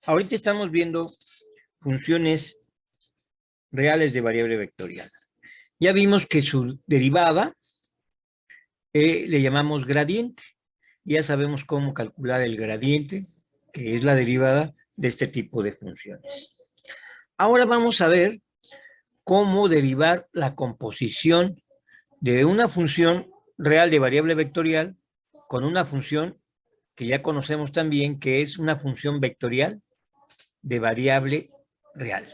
Ahorita estamos viendo funciones reales de variable vectorial. Ya vimos que su derivada le llamamos gradiente. Ya sabemos cómo calcular el gradiente, que es la derivada de este tipo de funciones. Ahora vamos a ver cómo derivar la composición de una función real de variable vectorial con una función que ya conocemos también, que es una función vectorial de variable real.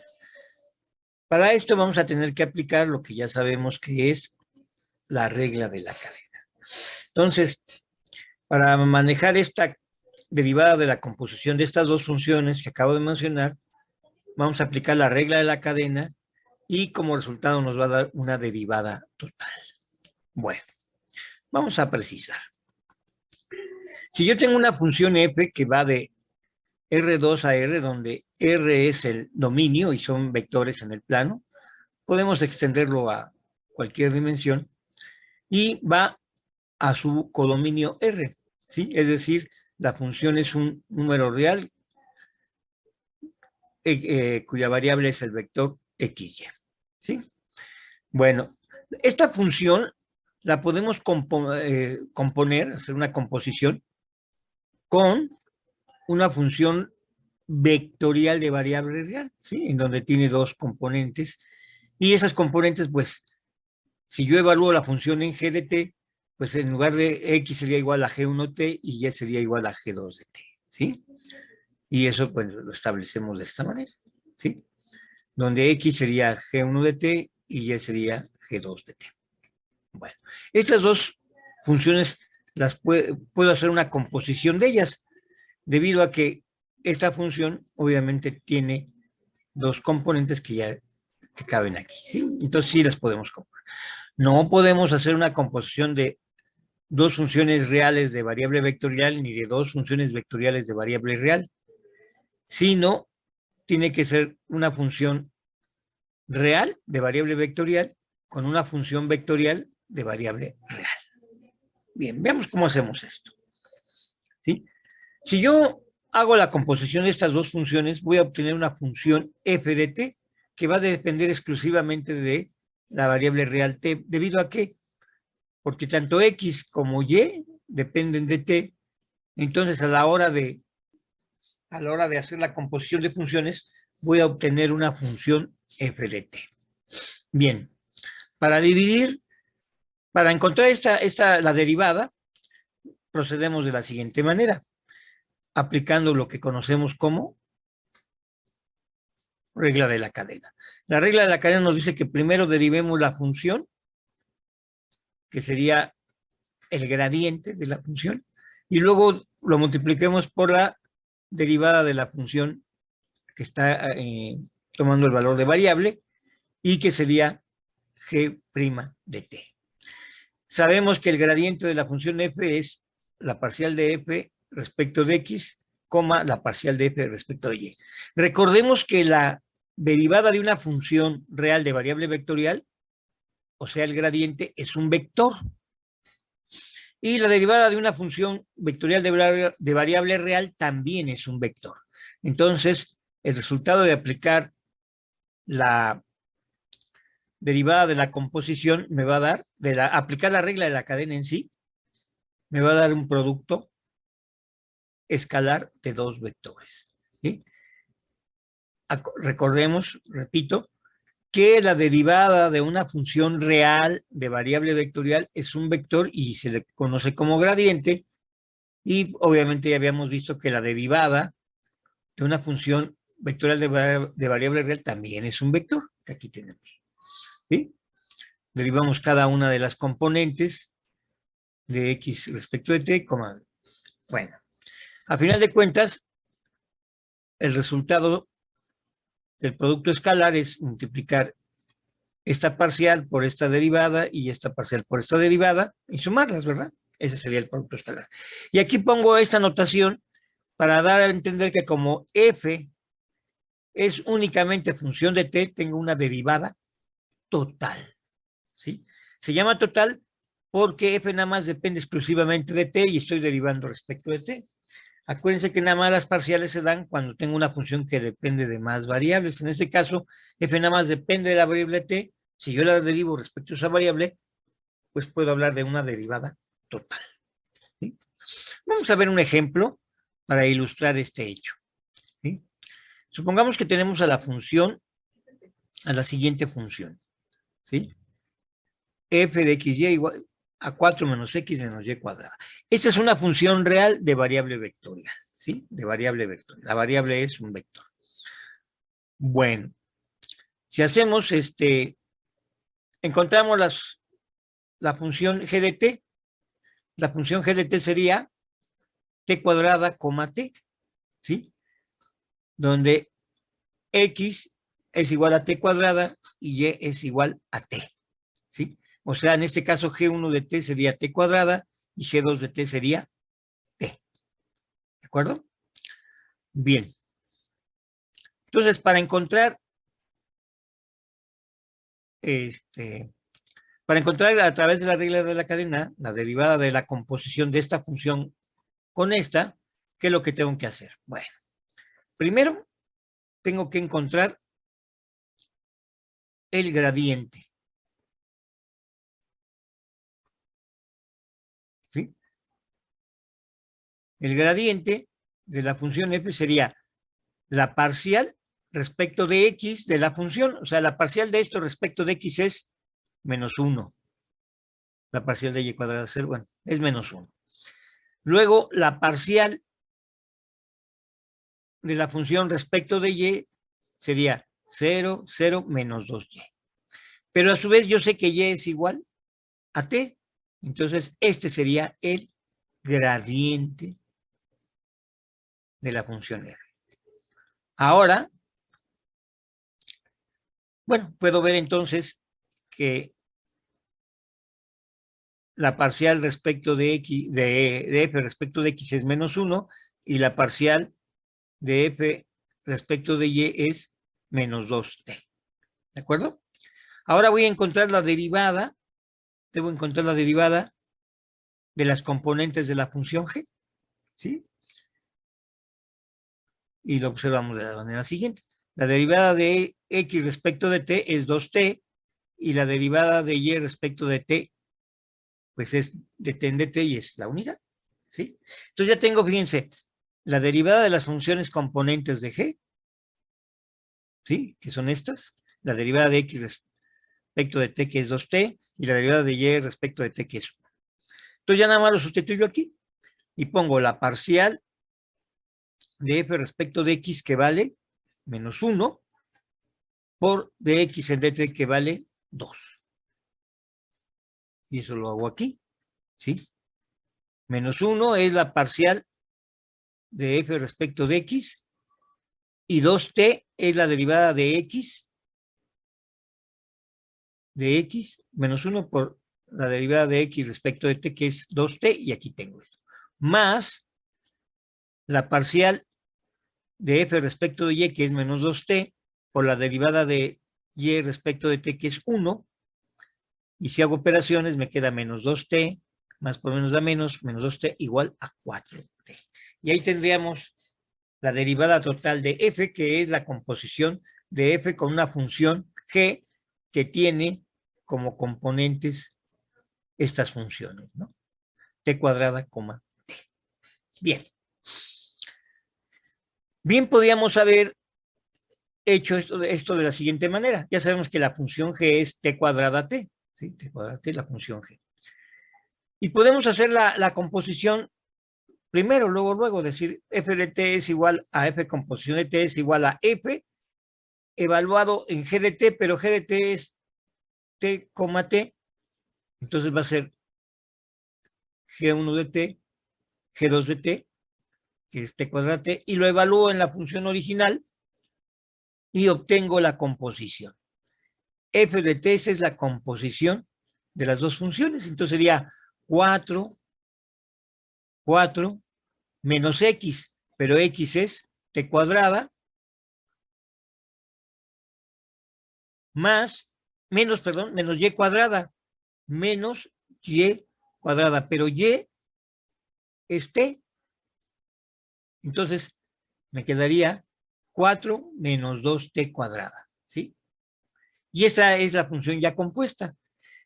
Para esto vamos a tener que aplicar lo que ya sabemos que es la regla de la cadena. Entonces, para manejar esta derivada de la composición de estas dos funciones que acabo de mencionar, vamos a aplicar la regla de la cadena y como resultado nos va a dar una derivada total. Bueno, vamos a precisar. Si yo tengo una función f que va de R2 a R, donde R es el dominio y son vectores en el plano, podemos extenderlo a cualquier dimensión y va a su codominio R, ¿sí? Es decir, la función es un número real cuya variable es el vector XY, ¿sí? Bueno, esta función la podemos componer, hacer una composición con una función vectorial de variable real, ¿sí? En donde tiene dos componentes. Y esas componentes, pues, si yo evalúo la función en g de t, pues en lugar de x sería igual a g1t y y sería igual a g2 de t, ¿sí? Y eso, pues, lo establecemos de esta manera, ¿sí? Donde x sería g1 de t y y sería g2 de t. Bueno, estas dos funciones las puedo hacer una composición de ellas, debido a que esta función obviamente tiene dos componentes que caben aquí, ¿sí? Entonces sí las podemos componer. No podemos hacer una composición de dos funciones reales de variable vectorial ni de dos funciones vectoriales de variable real, sino tiene que ser una función real de variable vectorial con una función vectorial de variable real. Bien, veamos cómo hacemos esto, ¿sí? Si yo hago la composición de estas dos funciones, voy a obtener una función f de t que va a depender exclusivamente de la variable real t. ¿Debido a qué? Porque tanto x como y dependen de t. Entonces, a la hora de hacer la composición de funciones, voy a obtener una función f de t. Bien, para encontrar la derivada, procedemos de la siguiente manera, aplicando lo que conocemos como regla de la cadena. La regla de la cadena nos dice que primero derivemos la función, que sería el gradiente de la función, y luego lo multipliquemos por la derivada de la función que está tomando el valor de variable, y que sería g' de t. Sabemos que el gradiente de la función f es la parcial de f respecto de x, la parcial de f respecto de y. Recordemos que la derivada de una función real de variable vectorial, o sea, el gradiente, es un vector. Y la derivada de una función vectorial de variable real también es un vector. Entonces, el resultado de aplicar la derivada de la composición me va a dar, aplicar la regla de la cadena en sí, me va a dar un producto escalar de dos vectores, ¿sí? Recordemos, repito, que la derivada de una función real de variable vectorial es un vector y se le conoce como gradiente, y obviamente ya habíamos visto que la derivada de una función vectorial de variable real también es un vector, que aquí tenemos, ¿sí? Derivamos cada una de las componentes de x respecto de t, bueno, a final de cuentas, el resultado del producto escalar es multiplicar esta parcial por esta derivada y esta parcial por esta derivada y sumarlas, ¿verdad? Ese sería el producto escalar. Y aquí pongo esta notación para dar a entender que como f es únicamente función de t, tengo una derivada total, ¿sí? Se llama total porque f nada más depende exclusivamente de t y estoy derivando respecto de t. Acuérdense que nada más las parciales se dan cuando tengo una función que depende de más variables. En este caso, f nada más depende de la variable t. Si yo la derivo respecto a esa variable, pues puedo hablar de una derivada total. ¿Sí? Vamos a ver un ejemplo para ilustrar este hecho. ¿Sí? Supongamos que tenemos a la función, a la siguiente función. ¿Sí? F de xy igual a 4 menos x menos y cuadrada. Esta es una función real de variable vectorial. ¿Sí? De variable vectorial. La variable es un vector. Bueno, si hacemos encontramos la función g de t. La función g de t sería t cuadrada, t, ¿sí? Donde x es igual a t cuadrada y y es igual a t, ¿sí? O sea, en este caso g1 de t sería t cuadrada y g2 de t sería t. ¿De acuerdo? Bien. Entonces, para encontrar a través de la regla de la cadena, la derivada de la composición de esta función con esta, ¿qué es lo que tengo que hacer? Bueno, primero tengo que encontrar el gradiente, ¿sí? El gradiente de la función f sería la parcial respecto de x de la función, o sea, la parcial de esto respecto de x es menos 1. La parcial de y cuadrada es 0, bueno, es menos 1. Luego, la parcial de la función respecto de y sería 0, 0, menos 2y. Pero a su vez yo sé que y es igual a t, entonces este sería el gradiente de la función f. Ahora, bueno, puedo ver entonces que la parcial respecto de x, de f respecto de x es menos 1 y la parcial de f respecto de y es menos 2t. ¿De acuerdo? Ahora voy a encontrar la derivada, debo encontrar la derivada de las componentes de la función g, ¿sí? Y lo observamos de la manera siguiente. La derivada de x respecto de t es 2t y la derivada de y respecto de t, pues es de t en dt y es la unidad, ¿sí? Entonces ya tengo, fíjense, la derivada de las funciones componentes de g, ¿sí? Que son estas, la derivada de x respecto de t, que es 2t, y la derivada de y respecto de t, que es 1. Entonces ya nada más lo sustituyo aquí y pongo la parcial de f respecto de x, que vale menos 1, por dx en dt, que vale 2. Y eso lo hago aquí, ¿sí? Menos 1 es la parcial de f respecto de x, y 2t es la derivada de x, menos 1 por la derivada de x respecto de t, que es 2t, y aquí tengo esto. Más la parcial de f respecto de y, que es menos 2t, por la derivada de y respecto de t, que es 1, y si hago operaciones me queda menos 2t, más por menos da menos 2t igual a 4t. Y ahí tendríamos la derivada total de f, que es la composición de f con una función g que tiene como componentes estas funciones, ¿no? T cuadrada, t. Bien. Bien, podríamos haber hecho esto de la siguiente manera. Ya sabemos que la función g es t cuadrada t, ¿sí? T cuadrada t, la función g. Y podemos hacer la composición primero, luego, decir f de t es igual a f composición de t es igual a f evaluado en g de t, pero g de t es t, t, entonces va a ser g1 de t, g2 de t, que es t cuadrada t, y lo evalúo en la función original y obtengo la composición. F de t, esa es la composición de las dos funciones, entonces sería 4 menos x, pero x es t cuadrada, menos y cuadrada, menos y cuadrada, pero y es t, Entonces, me quedaría 4 menos 2t cuadrada, ¿sí? Y esa es la función ya compuesta.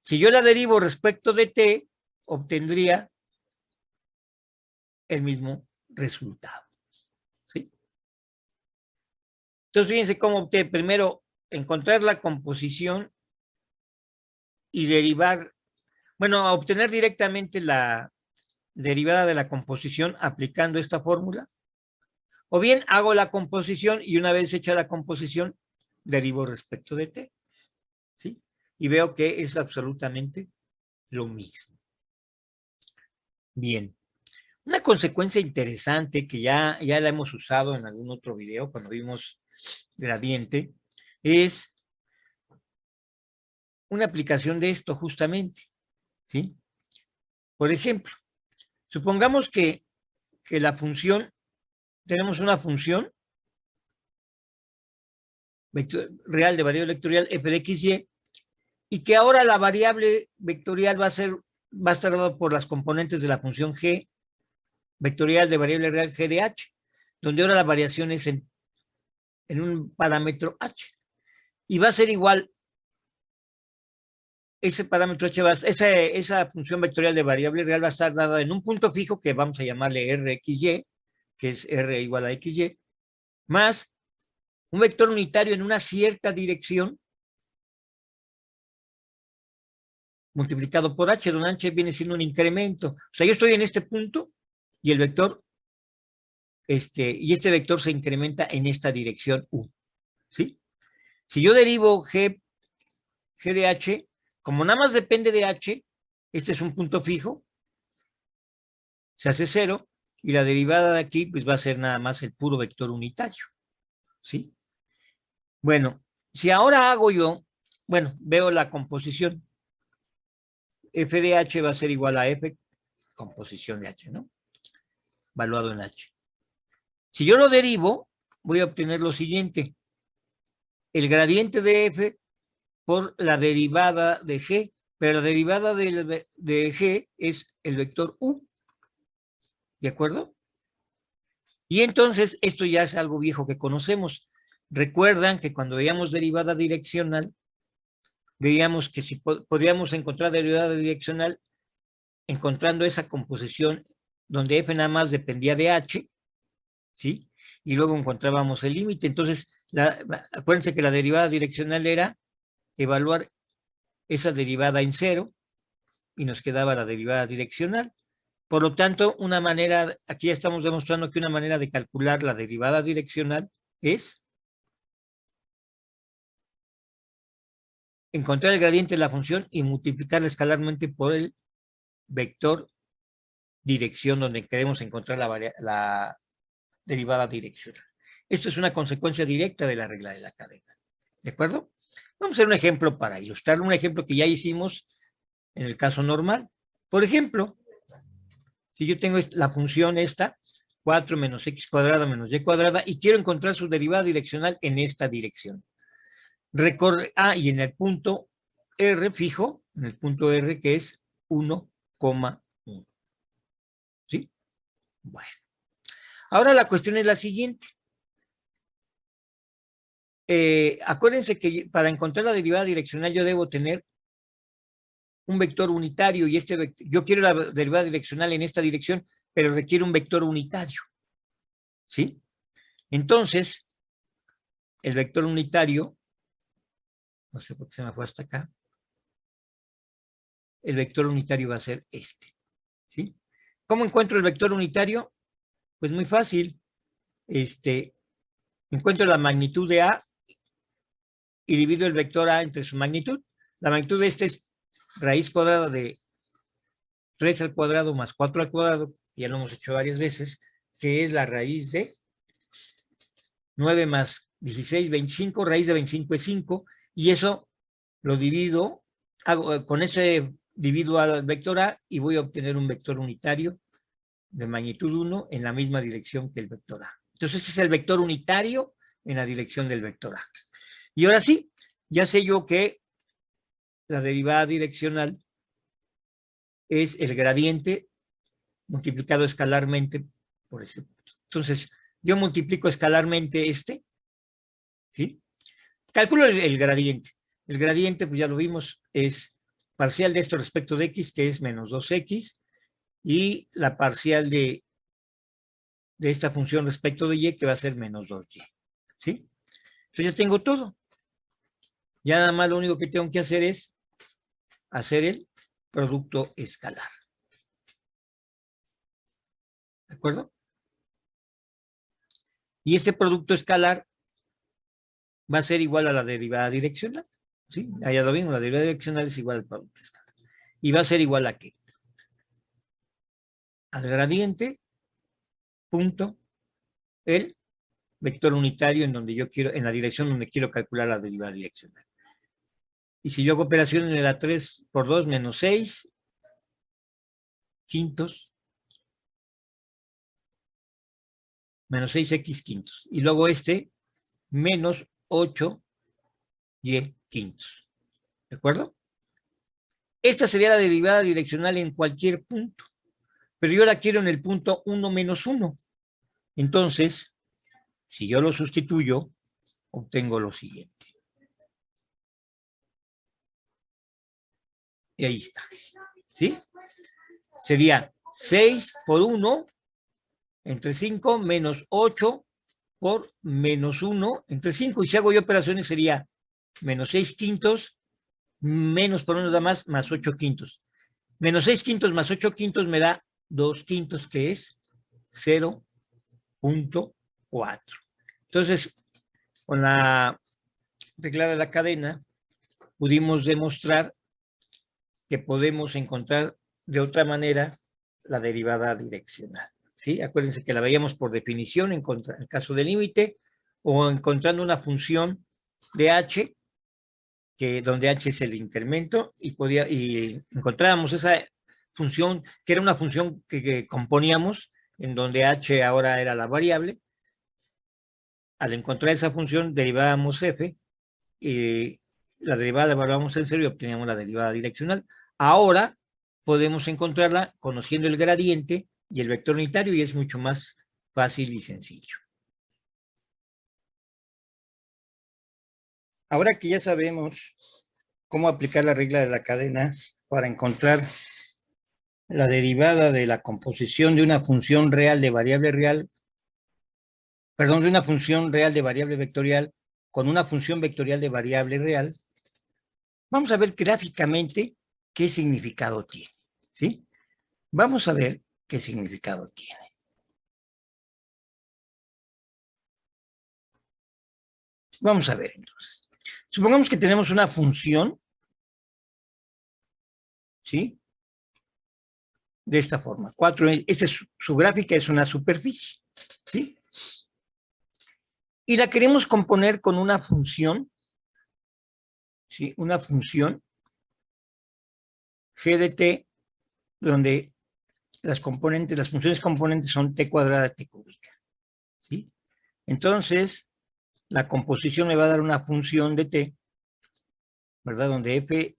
Si yo la derivo respecto de t, obtendría el mismo resultado, ¿sí? Entonces, fíjense cómo opté. Primero, encontrar la composición y derivar, bueno, obtener directamente la derivada de la composición aplicando esta fórmula. O bien hago la composición y una vez hecha la composición, derivo respecto de t, ¿sí? Y veo que es absolutamente lo mismo. Bien. Una consecuencia interesante que ya la hemos usado en algún otro video cuando vimos gradiente es una aplicación de esto justamente, ¿sí? Por ejemplo, supongamos que la función, tenemos una función real de variable vectorial f de xy y que ahora la variable vectorial va a estar dado por las componentes de la función g vectorial de variable real g de h, donde ahora la variación es en un parámetro h. Y va a ser igual, ese parámetro h, esa función vectorial de variable real va a estar dada en un punto fijo que vamos a llamarle rxy, que es r igual a xy, más un vector unitario en una cierta dirección multiplicado por h, donde h viene siendo un incremento. O sea, yo estoy en este punto y el vector, y este vector se incrementa en esta dirección u, ¿sí? Si yo derivo g de h, como nada más depende de h, este es un punto fijo, se hace 0, y la derivada de aquí pues va a ser nada más el puro vector unitario, ¿sí? Bueno, si ahora hago yo, bueno, veo la composición, f de h va a ser igual a f composición de h, ¿no? Valuado en h. Si yo lo derivo, voy a obtener lo siguiente, el gradiente de f por la derivada de g, pero la derivada de g es el vector u, ¿de acuerdo? Y entonces, esto ya es algo viejo que conocemos. Recuerdan que cuando veíamos derivada direccional, veíamos que si podíamos encontrar derivada direccional encontrando esa composición donde f nada más dependía de h, ¿sí? Y luego encontrábamos el límite. Entonces, acuérdense que la derivada direccional era evaluar esa derivada en 0 y nos quedaba la derivada direccional. Por lo tanto, una manera, aquí ya estamos demostrando que una manera de calcular la derivada direccional es encontrar el gradiente de la función y multiplicarla escalarmente por el vector dirección donde queremos encontrar la derivada direccional. Esto es una consecuencia directa de la regla de la cadena. ¿De acuerdo? Vamos a hacer un ejemplo para ilustrar, un ejemplo que ya hicimos en el caso normal. Por ejemplo, si yo tengo la función esta, 4 menos x cuadrada menos y cuadrada, y quiero encontrar su derivada direccional en esta dirección. Y en el punto R fijo, en el punto R que es 1,1. ¿Sí? Bueno. Ahora la cuestión es la siguiente. Acuérdense que para encontrar la derivada direccional yo debo tener un vector unitario y yo quiero la derivada direccional en esta dirección, pero requiere un vector unitario. ¿Sí? Entonces, el vector unitario, no sé por qué se me fue hasta acá, el vector unitario va a ser este. ¿Sí? ¿Cómo encuentro el vector unitario? Pues muy fácil. Encuentro la magnitud de A y divido el vector A entre su magnitud. La magnitud de este es raíz cuadrada de 3 al cuadrado más 4 al cuadrado, ya lo hemos hecho varias veces, que es la raíz de 9 más 16, 25, raíz de 25 es 5, y eso lo divido, con ese divido al vector A y voy a obtener un vector unitario de magnitud 1 en la misma dirección que el vector A. Entonces, ese es el vector unitario en la dirección del vector A. Y ahora sí, ya sé yo que la derivada direccional es el gradiente multiplicado escalarmente por ese punto. Entonces, yo multiplico escalarmente este, ¿sí? Calculo el gradiente. El gradiente, pues ya lo vimos, es parcial de esto respecto de x, que es menos 2x, y la parcial de esta función respecto de y, que va a ser menos 2y, ¿sí? Entonces ya tengo todo. Ya nada más lo único que tengo que hacer es hacer el producto escalar. ¿De acuerdo? Y este producto escalar va a ser igual a la derivada direccional, ¿sí? Ya lo vimos, la derivada direccional es igual al producto escalar. Y va a ser igual a ¿qué? Al gradiente punto el vector unitario en donde yo quiero, en la dirección donde quiero calcular la derivada direccional. Y si yo hago operaciones me da 3 por 2 menos 6 quintos menos 6x quintos. Y luego este menos 8y quintos. ¿De acuerdo? Esta sería la derivada direccional en cualquier punto. Pero yo la quiero en el punto 1 menos 1. Entonces, si yo lo sustituyo, obtengo lo siguiente. Y ahí está. ¿Sí? Sería 6 por 1 entre 5 menos 8 por menos 1 entre 5. Y si hago yo operaciones sería menos 6 quintos menos por 1 da más 8 quintos. Menos 6 quintos más 8 quintos me da 2 quintos, que es 0.4. Entonces, con la regla de la cadena, pudimos demostrar que podemos encontrar de otra manera la derivada direccional. ¿Sí? Acuérdense que la veíamos por definición en caso de límite, o encontrando una función de h, que donde h es el incremento, y encontrábamos esa función, que era una función que componíamos, en donde h ahora era la variable. Al encontrar esa función, derivábamos f, y la derivada la evaluamos en cero y obteníamos la derivada direccional. Ahora podemos encontrarla conociendo el gradiente y el vector unitario, y es mucho más fácil y sencillo. Ahora que ya sabemos cómo aplicar la regla de la cadena para encontrar la derivada de la composición de una función real de variable real, perdón, de una función real de variable vectorial con una función vectorial de variable real, vamos a ver gráficamente qué significado tiene, ¿sí? Vamos a ver qué significado tiene. Vamos a ver entonces. Supongamos que tenemos una función, ¿sí? De esta forma. Esta es su gráfica, es una superficie, ¿sí? Y la queremos componer con una función, ¿sí? Una función g de t, donde las funciones componentes son t cuadrada, t cúbica, ¿sí? Entonces, la composición me va a dar una función de t, ¿verdad? Donde f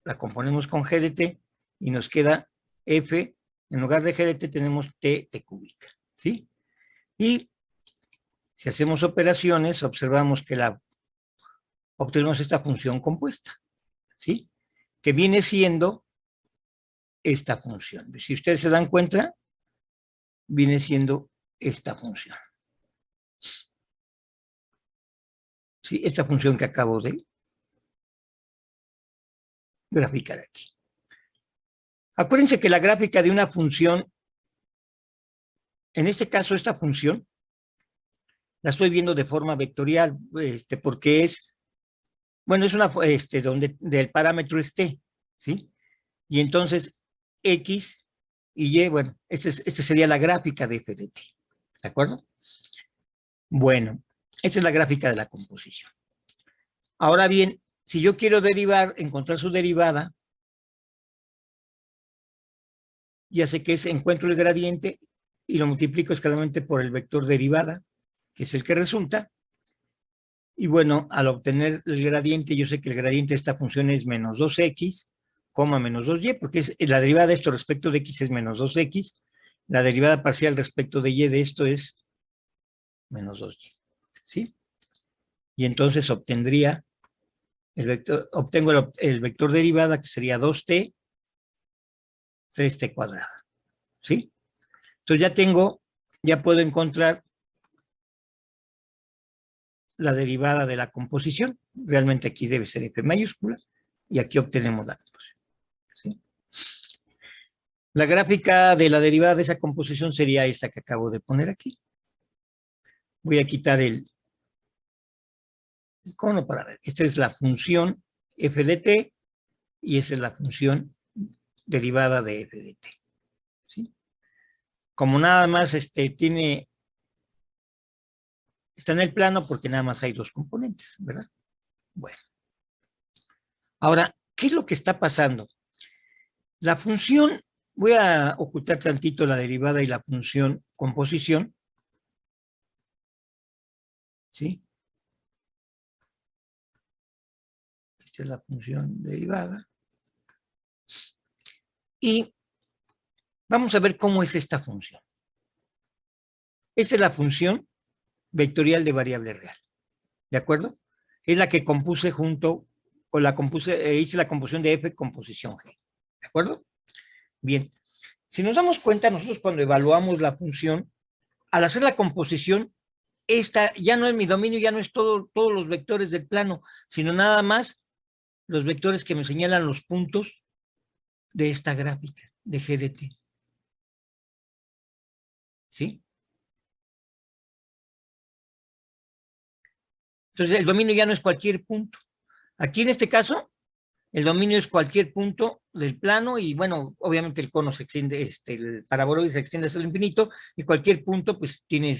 la componemos con g de t y nos queda f, en lugar de g de t tenemos t cúbica, ¿sí? Y si hacemos operaciones, observamos que obtenemos esta función compuesta, ¿sí? Que viene siendo esta función. Si ustedes se dan cuenta, viene siendo esta función. ¿Sí? Esta función que acabo de graficar aquí. Acuérdense que la gráfica de una función, en este caso esta función, la estoy viendo de forma vectorial, porque es, bueno, es una, donde del parámetro es t, ¿sí? Y entonces x y y, bueno, esta sería la gráfica de f de t, ¿de acuerdo? Bueno, esta es la gráfica de la composición. Ahora bien, si yo quiero encontrar su derivada, ya sé que encuentro el gradiente y lo multiplico escalarmente por el vector derivada, que es el que resulta. Y bueno, al obtener el gradiente, yo sé que el gradiente de esta función es menos 2x, menos 2y, porque la derivada de esto respecto de x es menos 2x, La derivada parcial respecto de y de esto es menos 2y, ¿sí? Y entonces obtendría obtengo el vector derivada, que sería 2t, 3t cuadrada, ¿sí? Entonces ya puedo encontrar la derivada de la composición. Realmente aquí debe ser f mayúscula, y aquí obtenemos la composición, ¿sí? La gráfica de la derivada de esa composición sería esta que acabo de poner aquí. Voy a quitar el cono para ver. Esta es la función f de t, y esa es la función derivada de f de t, ¿sí? Como nada más está en el plano, porque nada más hay dos componentes, ¿verdad? Bueno. Ahora, ¿qué es lo que está pasando? La función, voy a ocultar tantito la derivada y la función composición, ¿sí? Esta es la función derivada. Y vamos a ver cómo es esta función. Esta es la función vectorial de variable real, ¿de acuerdo? Es la que compuse junto con hice la composición de f composición g, ¿de acuerdo? Bien, si nos damos cuenta, nosotros cuando evaluamos la función, al hacer la composición, esta ya no es mi dominio, ya no es todos los vectores del plano, sino nada más los vectores que me señalan los puntos de esta gráfica de g de t, ¿sí? Entonces el dominio ya no es cualquier punto. Aquí en este caso, el dominio es cualquier punto del plano, y bueno, obviamente el cono se extiende, el paraboloide se extiende hasta el infinito, y cualquier punto pues tiene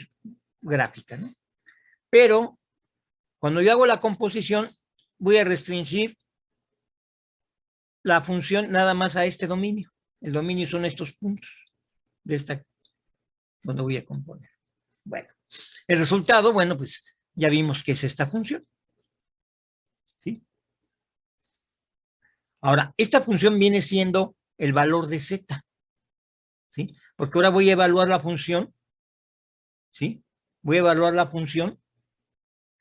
gráfica, ¿no? Pero cuando yo hago la composición, voy a restringir la función nada más a este dominio. El dominio son estos puntos de esta, donde voy a componer. Bueno, el resultado, bueno, pues ya vimos que es esta función, ¿sí? Ahora, esta función viene siendo el valor de z, ¿sí? Porque ahora voy a evaluar la función, ¿sí? Voy a evaluar la función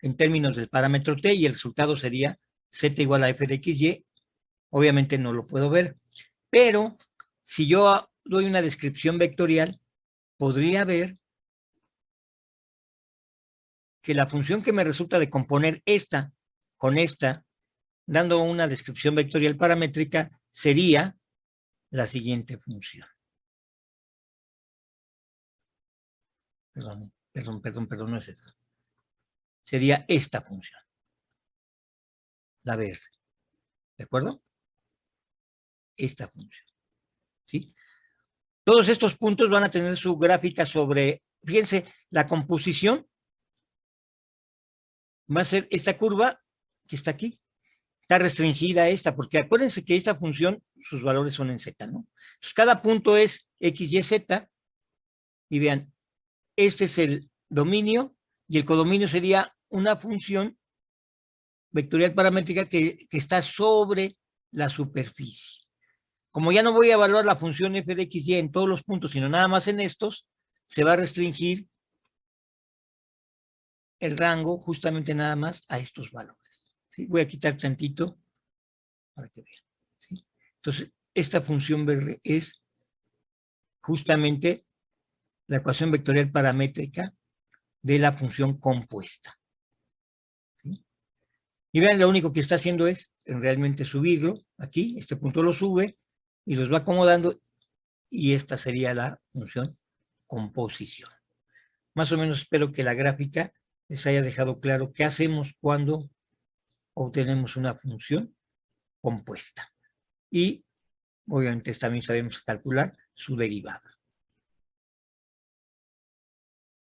en términos del parámetro t, y el resultado sería z igual a f de xy. Obviamente no lo puedo ver, pero si yo doy una descripción vectorial, podría ver que la función que me resulta de componer esta con esta, dando una descripción vectorial paramétrica, sería la siguiente función. Perdón, no es esa. Sería esta función, la verde, ¿de acuerdo? Esta función, ¿sí? Todos estos puntos van a tener su gráfica sobre, fíjense, la composición va a ser esta curva que está aquí. Está restringida esta, porque acuérdense que esta función, sus valores son en z, ¿no? Entonces, cada punto es x, y, z, y vean, este es el dominio, y el codominio sería una función vectorial paramétrica que está sobre la superficie. Como ya no voy a evaluar la función f de x, y en todos los puntos, sino nada más en estos, se va a restringir el rango justamente nada más a estos valores, ¿sí? Voy a quitar tantito para que vean, ¿sí? Entonces, esta función verde es justamente la ecuación vectorial paramétrica de la función compuesta, ¿sí? Y vean, lo único que está haciendo es realmente subirlo aquí, este punto lo sube y los va acomodando, y esta sería la función composición. Más o menos espero que la gráfica les haya dejado claro qué hacemos cuando obtenemos una función compuesta. Y obviamente también sabemos calcular su derivada.